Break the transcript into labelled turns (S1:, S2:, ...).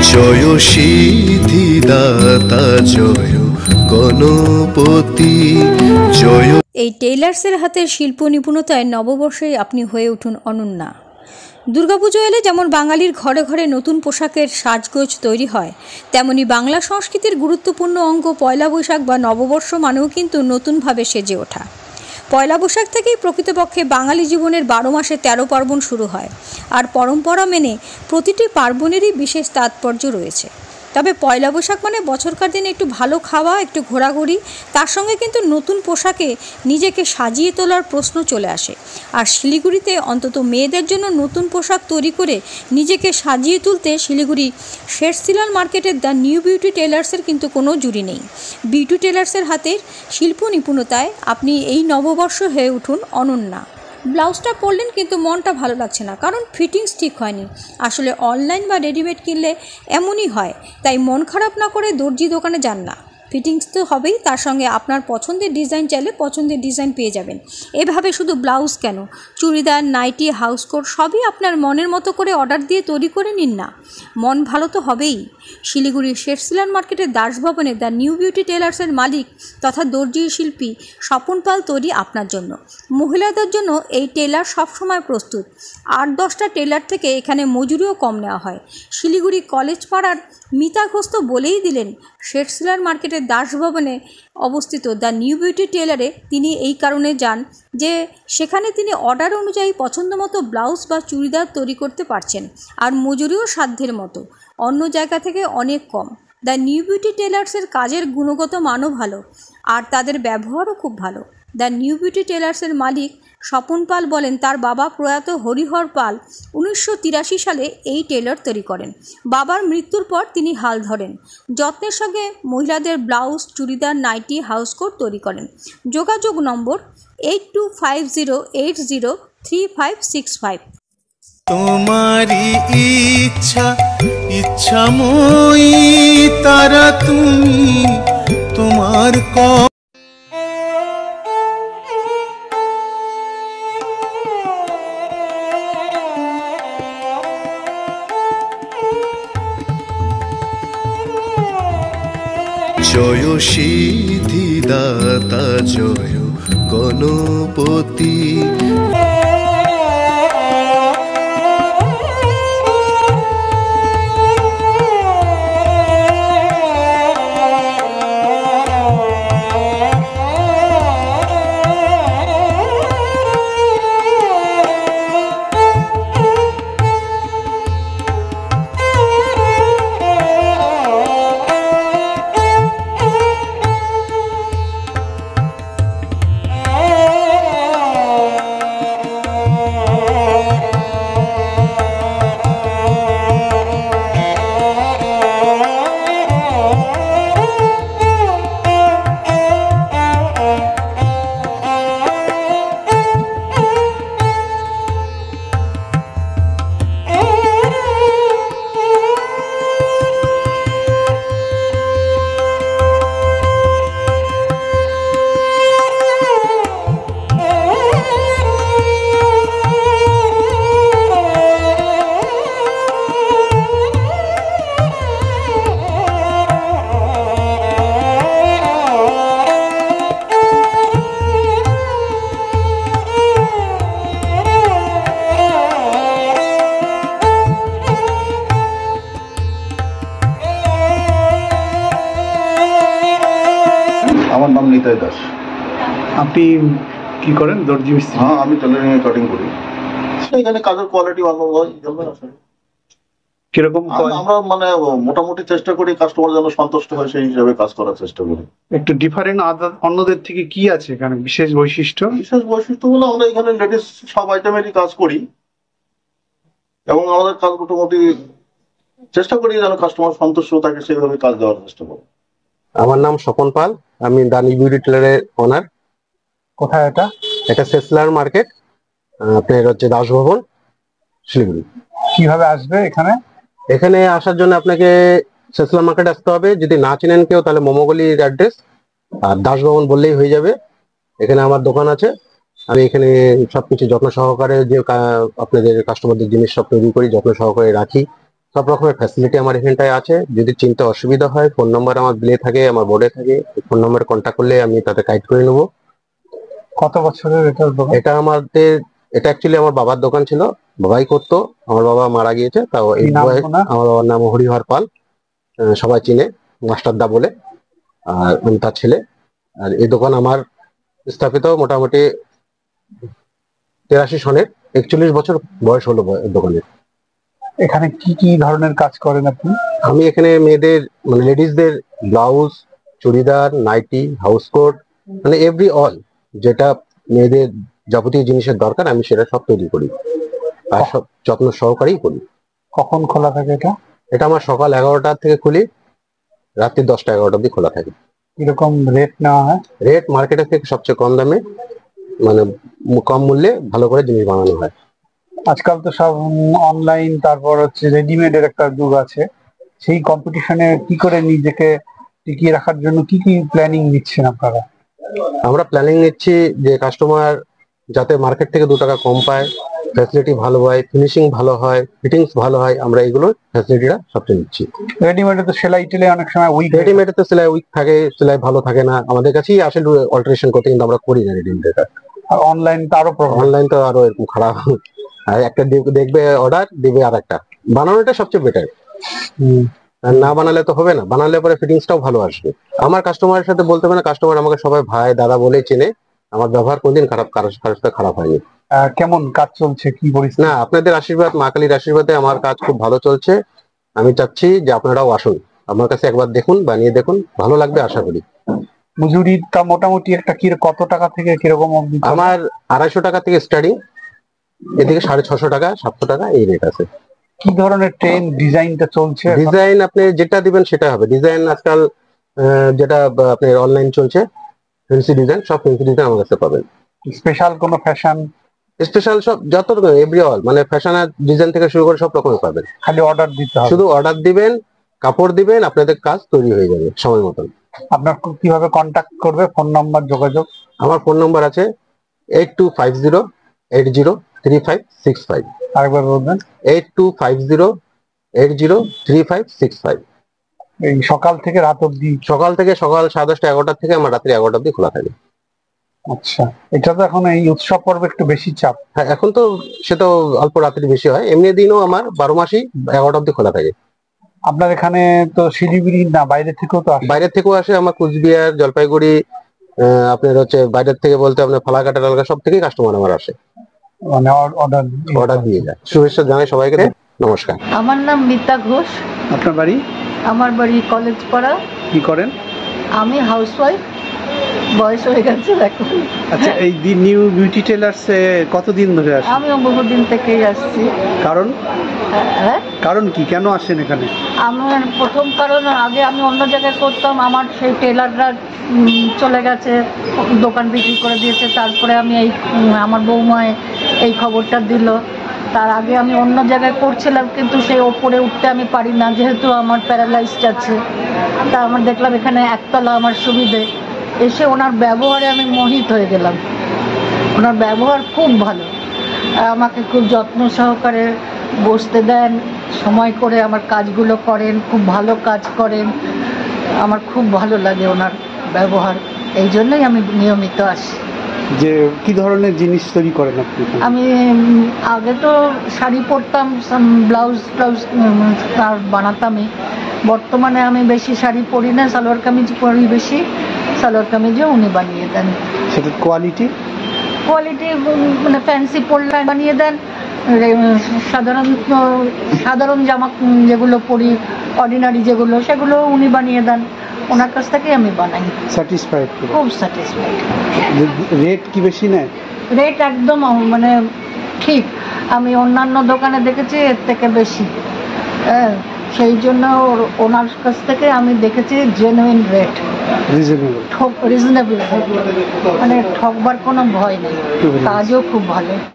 S1: জয় সিদ্ধিদাতা জয় গণপতি জয়।
S2: এই টেইলার্সের হাতের শিল্প নিপুণতায় নববর্ষে আপনি হয়ে উঠুন অনন্যা। দুর্গাপুজো এলে যেমন বাঙালির ঘরে ঘরে নতুন পোশাকের সাজগোজ তৈরি হয়, তেমনি বাংলা সংস্কৃতির গুরুত্বপূর্ণ অঙ্গ পয়লা বৈশাখ বা নববর্ষ মানেও কিন্তু নতুনভাবে সেজে ওঠা। পয়লা বৈশাখ থেকেই প্রকৃতপক্ষে বাঙালি জীবনের 12 মাসে 13 পার্বণ শুরু হয়, আর পরম্পরা মেনে প্রতিটি পার্বণেরই বিশেষ তাৎপর্য রয়েছে। তবে পয়লা বৈশাখ মানে বছরকার দিনে একটু ভালো খাওয়া, একটু ঘোরাঘুরি, তার সঙ্গে কিন্তু নতুন পোশাকে নিজেকে সাজিয়ে তোলার প্রশ্ন চলে আসে। আর শিলিগুড়িতে অন্তত মেয়েদের জন্য নতুন পোশাক তৈরি করে নিজেকে সাজিয়ে তুলতে শিলিগুড়ি শেরসিলার মার্কেটের দ্য নিউ বিউটি টেলার্সের কিন্তু কোনো জুড়ি নেই। বিউটি টেলার্সের হাতের শিল্প নিপুণতায় আপনি এই নববর্ষ হয়ে উঠুন অনন্যা। ব্লাউজটা পরলেন কিন্তু মনটা ভালো লাগছে না, কারণ ফিটিংস ঠিক হয়নি। আসলে অনলাইন বা রেডিমেড কিনলে এমনই হয়, তাই মন খারাপ না করে দর্জি দোকানে যান না। ফিটিংস তো হবেই, তার সঙ্গে আপনার পছন্দের ডিজাইন চাইলে পছন্দের ডিজাইন পেয়ে যাবেন। এভাবে শুধু ব্লাউজ কেন, চুড়িদার, নাইটি, হাউস কোট সবই আপনার মনের মতো করে অর্ডার দিয়ে তৈরি করে নিন না, মন ভালো তো হবেই। শিলিগুড়ির শেরসিলার মার্কেটের দাসভবনে দ্য নিউ বিউটি টেলার্সের মালিক তথা দর্জি শিল্পী স্বপন পাল তৈরি আপনার জন্য। মহিলাদের জন্য এই টেলার সবসময় প্রস্তুত। 8-10টা টেলার থেকে এখানে মজুরিও কম নেওয়া হয়। শিলিগুড়ি কলেজ পাড়ার মিতা ঘোষ তো বলেই দিলেন, শেরসিলার মার্কেটের দাসভবনে অবস্থিত দ্য নিউ বিউটি টেলারে তিনি এই কারণে যান যে সেখানে তিনি অর্ডার অনুযায়ী পছন্দ মতো ব্লাউজ বা চুড়িদার তৈরি করতে পারছেন, আর মজুরিও সাধ্যের মতো, অন্য জায়গা থেকে অনেক কম। দ্য নিউ বিউটি টেলার্সের কাজের গুণগত মানও ভালো, আর তাদের ব্যবহারও খুব ভালো। দ্য নিউ বিউটি টেলার্সের মালিক স্বপন পাল বলেন, তার বাবা প্রয়াত হরিহর পাল 1983 সালে এই টেলার তৈরি করেন। বাবার মৃত্যুর পর তিনি হাল ধরেন, যত্নের সঙ্গে মহিলাদের blouse, churidar, nightie, house coat তৈরি করেন। যোগাযোগ নম্বর 8250803565।
S1: তোমারি ইচ্ছা ইচ্ছাময়ী তারা তুমি, তোমার জয় সিদ্ধিদাতা জয় গণপতি।
S3: আমার নাম নিতাই দাস।
S4: আপনি কি করেন? দর্জি মিস্ত্রি?
S3: হ্যাঁ, আমি টেলারিং এ কাটিং করি। এখানে কাজের কোয়ালিটি ভালো হয়।
S4: কিরকম?
S3: আমরা মানে মোটামুটি চেষ্টা করি কাস্টমার যেন সন্তুষ্ট হয়, সেই হিসাবে কাজ করার চেষ্টা করি।
S4: একটু ডিফারেন্ট অন্যদের থেকে কি আছে এখানে বিশেষ বৈশিষ্ট্য?
S3: বিশেষ বৈশিষ্ট্য হলো আমরা এখানে লেডিস সব আইটেমেরই কাজ করি, এবং আমাদের কাজ মোটামুটি চেষ্টা করি যেন কাস্টমার সন্তুষ্ট থাকে, সেইভাবে কাজ দেওয়ার চেষ্টা করি।
S5: আমার নাম স্বপন পাল, আমি দ্য নিউ বিউটি টেলারের ওনার।
S4: কোথায় এটা?
S5: এটা শেরসিলার মার্কেট, আপনার হচ্ছে দাসভবন, শিলিগুড়ি।
S4: কিভাবে আসবে এখানে?
S5: এখানে আসার জন্য আপনাকে শেরসিলার মার্কেট আসতে হবে। যদি না চেনেন কেউ তাহলে মোমোগলির অ্যাড্রেস, আর দাসভবন বললেই হয়ে যাবে। এখানে আমার দোকান আছে, আমি এখানে সবকিছু যত্ন সহকারে যে আপনাদের কাস্টমারদের জিনিস সব তৈরি করি, যত্ন সহকারে রাখি। সব রকমের ফ্যাসিলিটি আমার এখানটায় আছে। যদি চিনতে অসুবিধা হয়, ফোন নাম্বার আমার বিলে থাকে, আমার বোর্ডে থাকে, ফোন নাম্বারে কন্ট্যাক্ট করলে আমি তাতে গাইড করে নেবো।
S4: কত বছরের এটার দোকান?
S5: এটা অ্যাকচুয়ালি আমার বাবার দোকান ছিল, বাবাই করতো। আমার বাবা মারা গিয়েছে, তাও এই
S4: কি নাম ওনার?
S5: আমার বাবার নাম হরিহর পাল, সবাই চিনে মাস্টারদা বলে, আর আমি তার ছেলে। আর এই দোকান আমার স্থাপিত মোটামুটি 83 সনের, 41 বছর বয়স হলো দোকানের।
S4: এখানে কি কি ধরনের কাজ করেন আপনি?
S5: আমি এখানে মেয়েদের মানে লেডিসদের blouse, churidar, nightie, house coat, মানে এভরি অল যেটা মেয়েদের যাবতীয় জিনিসের দরকার আমি সেটা সব তৈরি করি, আর সব যত্ন সহকারেই করি।
S4: কখন খোলা থাকে এটা?
S5: এটা আমার সকাল 11টা থেকে খুলি, রাত্রি 10টা 11টা অব্দি খোলা থাকে।
S4: কিরকম রেট নেওয়া হয়?
S5: রেট মার্কেটের থেকে সবচেয়ে কম দামে, মানে কম মূল্যে ভালো করে জিনিস বানানো হয়।
S4: আজকাল তো সব অনলাইন, তারপর হচ্ছে রেডিমেডের একটা যুগ আছে। সেই কম্পিটিশনে কি করে নিজেকে টিকিয়ে রাখার জন্য কি কি প্ল্যানিং নিচ্ছেন আপনারা?
S5: আমরা প্ল্যানিং নিচ্ছি যে কাস্টমার যাতে মার্কেট থেকে 2 টাকা কম পায়, ফ্যাসিলিটি ভালো হয়, ফিনিশিং ভালো হয়, ফিটিংস ভালো হয়, আমরা এগুলো ফ্যাসিলিটিটা সবচেয়ে নিচ্ছি।
S4: রেডিমেডে তো সেলাই টেলাই অনেক সময় উইক।
S5: রেডিমেডে তো সেলাই উইক থাকে, সেলাই ভালো থাকে না, আমাদের কাছেই আসে অল্টারেশন করতে, কিন্তু আমরা করি না রেডিমেডটা।
S4: আর অনলাইন তো আরো প্রবলেম।
S5: অনলাইন তো আরো এরকম খারাপ, আর একটা দেখবে অর্ডার দিবে, আর একটা বানানোটা সবচেয়ে বেটার। আর না বানালে তো হবে না, বানালে পরে ফিটিংসটাও ভালো আসবে। আমার কাস্টমারের সাথে বলতে হবে না, কাস্টমার আমাকে সবাই ভাই দাদা বলেই চেনে, আমার ব্যবহার কোনদিন কারোর সাথে খারাপ হয়নি।
S4: কেমন কাজ চলছে, কি পরিস্থিতি?
S5: না, আপনাদের আশীর্বাদ, মা কালীর আশীর্বাদে আমার কাজ খুব ভালো চলছে। আমি চাচ্ছি যে আপনারাও আসুন, আমার কাছে একবার দেখুন, বানিয়ে দেখুন, ভালো লাগবে আশা করি।
S4: মজুরিটা মোটামুটি একটা কত টাকা থেকে কিরকম অবধি?
S5: আমার 250 টাকা থেকে স্টার্টিং, এদিকে 650 টাকা 700 টাকা এই রেট আছে।
S4: কি ধরনের ট্রেন ডিজাইনটা চলছে?
S5: ডিজাইন আপনি যেটা দিবেন সেটা হবে। ডিজাইন আজকাল যেটা আপনার অনলাইন চলছে, ফ্যান্সি ডিজাইন, সব ফ্যান্সি ডিজাইন আমার কাছে পাবেন।
S4: স্পেশাল কোনো ফ্যাশন?
S5: স্পেশাল সব যত রকম এভরি অল, মানে ফ্যাশনের ডিজাইন থেকে শুরু করে সব রকমের পাবেন।
S4: খালি অর্ডার দিতে হবে?
S5: শুধু অর্ডার দিবেন, কাপড় দিবেন, আপনাদের কাজ তৈরি হয়ে যাবে সময় মতন।
S4: আপনার কিভাবে কন্ট্যাক্ট করবে? ফোন নাম্বার, যোগাযোগ?
S5: আমার ফোন নাম্বার আছে 8250803565।
S4: আরেকবার বলবেন।
S5: 8250803565।
S4: এই সকাল থেকে রাত অব্দি?
S5: সকাল 10:30 11টা থেকে আমার রাত্রি 11টা অব্দি খোলা থাকে।
S4: আচ্ছা, এটা তো এখন এই উৎসব পর্বে একটু বেশি চাপ।
S5: হ্যাঁ, এখন তো সেটা অল্প রাত্রি বেশি হয়, এমনি দিনও আমার 12 মাসই 11টা অব্দি খোলা থাকে।
S4: আপনার এখানে তো শিলিগুড়ি না, বাইরে থেকেও তো আসে?
S5: বাইরের থেকেও আসে, আমার কুচবিহার, জলপাইগুড়ি, আপনার হচ্ছে বাইরের থেকে বলতে আপনার ফালাকাটা টালকা সব থেকেই কাস্টমার আমার আসে,
S4: মানে
S5: অর্ডার দিয়ে যায়। শুভেচ্ছা জানাই সবাইকে, নমস্কার।
S6: আমার নাম মিতা ঘোষ।
S4: আপনার বাড়ি?
S6: আমার বাড়ি কলেজ পাড়া।
S4: কি করেন?
S6: আমি হাউসওয়াইফ, বয়স হয়ে গেছে এখন।
S4: আচ্ছা, এই দি নিউ বিউটি টেলার্স কতদিন ধরে আসেন?
S6: আমিও বহুদিন থেকেই আসছি।
S4: কারণ?
S6: হ্যাঁ,
S4: কারণ কি, কেন আসেন এখানে?
S6: আমার প্রথম কারণ, আগে আমি অন্য জায়গায় করতাম, আমার সেই টেলাররা চলে গেছে, দোকান বিক্রি করে দিয়েছে। তারপরে আমি আমার বৌমায় এই খবরটা দিল। তার আগে আমি অন্য জায়গায় করছিলাম, কিন্তু সেই ওপরে উঠতে আমি পারি না, যেহেতু আমার প্যারালাইজড আছে। তা আমার দেখলাম এখানে একতলা আমার সুবিধে। এসে ওনার ব্যবহারে আমি মোহিত হয়ে গেলাম। ওনার ব্যবহার খুব ভালো, আমাকে খুব যত্ন সহকারে বসতে দেন, সময় করে আমার কাজগুলো করেন, খুব ভালো কাজ করেন। আমার খুব ভালো লাগে ওনার ব্যবহার, এই জন্যই আমি নিয়মিত আসি।
S4: যে কি ধরনের জিনিস তৈরি করেন আপনি?
S6: আমি আগে তো শাড়ি পরতাম, ব্লাউজ আর বানাতামই। বর্তমানে আমি বেশি শাড়ি পরি না, সালোয়ার কামিজ পরি বেশি। সালোয়ার কামিজও উনি বানিয়ে দেন।
S4: সেটার কোয়ালিটি
S6: মানে ফ্যান্সি পরলে বানিয়ে দেন, সাধারণ জামা যেগুলো পরি, অর্ডিনারি যেগুলো, সেগুলো উনি বানিয়ে দেন। ওনার কাছ থেকেই আমি বানাই।
S4: স্যাটিসফাইড?
S6: খুব স্যাটিসফাইড।
S4: রেট কি বেশি নেয়?
S6: রেট একদম মানে ঠিক, আমি অন্যান্য দোকানে দেখেছি এর থেকে বেশি। হ্যাঁ, সেই জন্য ওনার কাছ থেকে আমি দেখেছি জেনুইন রেট, রিজনেবল, মানে ঠকবার কোনো ভয় নেই, কাজও খুব ভালো।